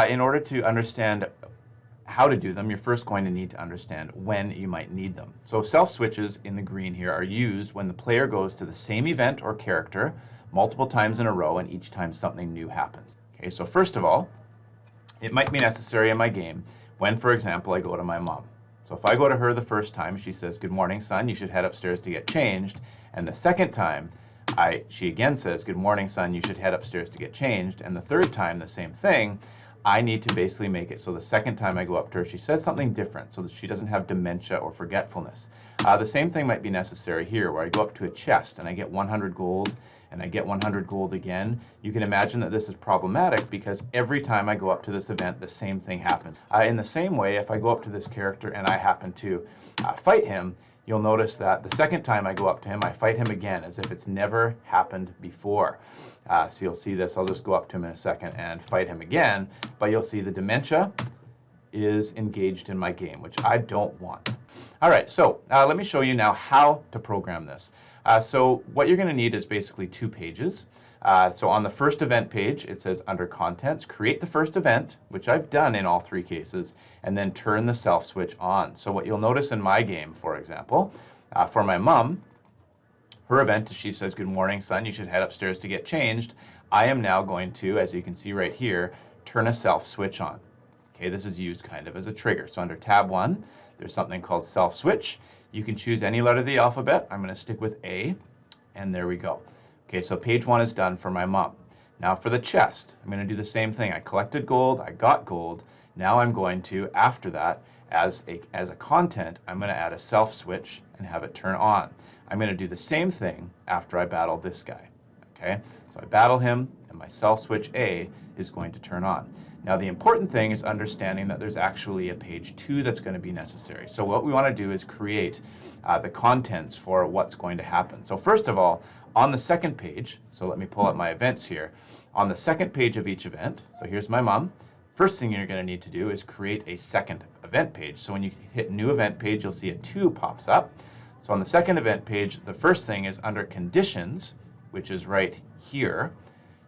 In order to understand how to do them, you're first going to need to understand when you might need them. So self switches in the green here are used when the player goes to the same event or character multiple times in a row and each time something new happens. Okay, so first of all, it might be necessary in my game when, for example, I go to my mom. So if I go to her the first time, she says, "Good morning, son, you should head upstairs to get changed." And the second time, she again says, "Good morning, son, you should head upstairs to get changed." And the third time, the same thing. I need to basically make it so the second time I go up to her, she says something different so that she doesn't have dementia or forgetfulness. The same thing might be necessary here, where I go up to a chest and I get 100 gold and I get 100 gold again. You can imagine that this is problematic because every time I go up to this event, the same thing happens. In the same way, if I go up to this character and I happen to fight him, you'll notice that the second time I go up to him, I fight him again as if it's never happened before. So you'll see this. I'll just go up to him in a second and fight him again, but you'll see the dementia is engaged in my game, which I don't want. All right, so let me show you now how to program this. So what you're going to need is basically 2 pages. So on the first event page, it says under contents, create the first event, which I've done in all 3 cases, and then turn the self switch on. So what you'll notice in my game, for example, for my mom, her event, she says, "Good morning, son, you should head upstairs to get changed." I am now going to, as you can see right here, turn a self switch on. Okay, this is used kind of as a trigger. So under tab 1, there's something called self switch. You can choose any letter of the alphabet. I'm going to stick with A, and there we go. Okay, so page 1 is done for my mom. Now for the chest, I'm going to do the same thing. I collected gold, I got gold. Now I'm going to, after that, as a content, I'm going to add a self switch and have it turn on. I'm going to do the same thing after I battle this guy. Okay, so I battle him, and my self switch A is going to turn on. Now the important thing is understanding that there's actually a page 2 that's going to be necessary. So what we want to do is create the contents for what's going to happen. So first of all, on the second page, so let me pull up my events here. On the second page of each event, so here's my mom, first thing you're going to need to do is create a second event page. So when you hit new event page, you'll see a 2 pops up. So on the second event page, the first thing is under conditions, which is right here.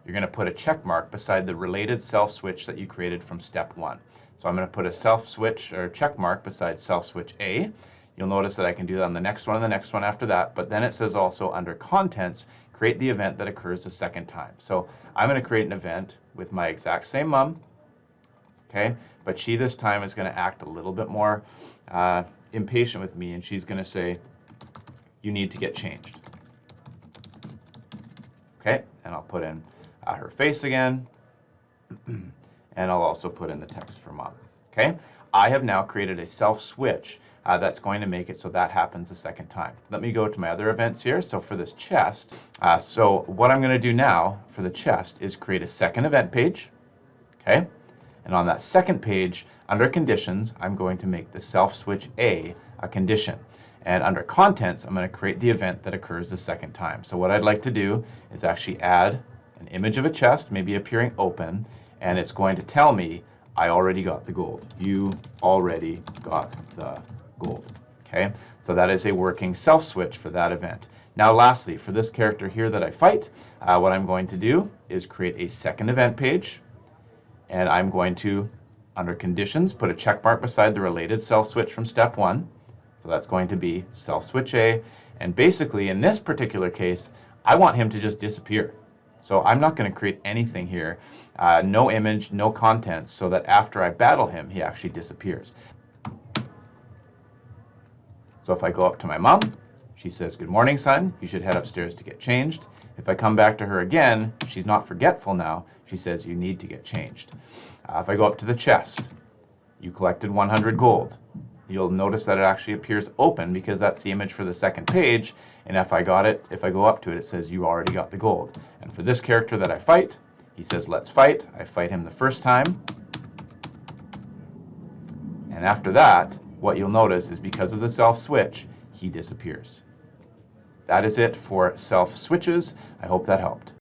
You're going to put a check mark beside the related self switch that you created from step 1. So I'm going to put a self switch or check mark beside self switch A. You'll notice that I can do that on the next one and the next one after that, but then it says also under contents, create the event that occurs the second time. So I'm going to create an event with my exact same mom, okay, but she this time is going to act a little bit more impatient with me, and she's going to say, "You need to get changed." Okay, and I'll put in her face again, and I'll also put in the text for mom. Okay, I have now created a self switch that's going to make it so that happens the second time. Let me go to my other events here. So for this chest, so what I'm going to do now for the chest is create a second event page. Okay, and on that second page, under conditions, I'm going to make the self switch A a condition. And under contents, I'm going to create the event that occurs the second time. So what I'd like to do is actually add an image of a chest, maybe appearing open, and it's going to tell me, "I already got the gold." You already got the gold. Okay, so that is a working self switch for that event. Now lastly, for this character here that I fight, what I'm going to do is create a second event page, and I'm going to, under conditions, put a check mark beside the related self switch from step 1. So that's going to be self switch A, and basically in this particular case, I want him to just disappear. So I'm not going to create anything here, no image, no contents, so that after I battle him, he actually disappears. So if I go up to my mom, she says, "Good morning, son, you should head upstairs to get changed." If I come back to her again, she's not forgetful now. She says, "You need to get changed." If I go up to the chest, "You collected 100 gold." You'll notice that it actually appears open because that's the image for the second page. And if I go up to it, it says, "You already got the gold." And for this character that I fight, he says, "Let's fight." I fight him the first time. And after that, what you'll notice is because of the self switch, he disappears. That is it for self switches. I hope that helped.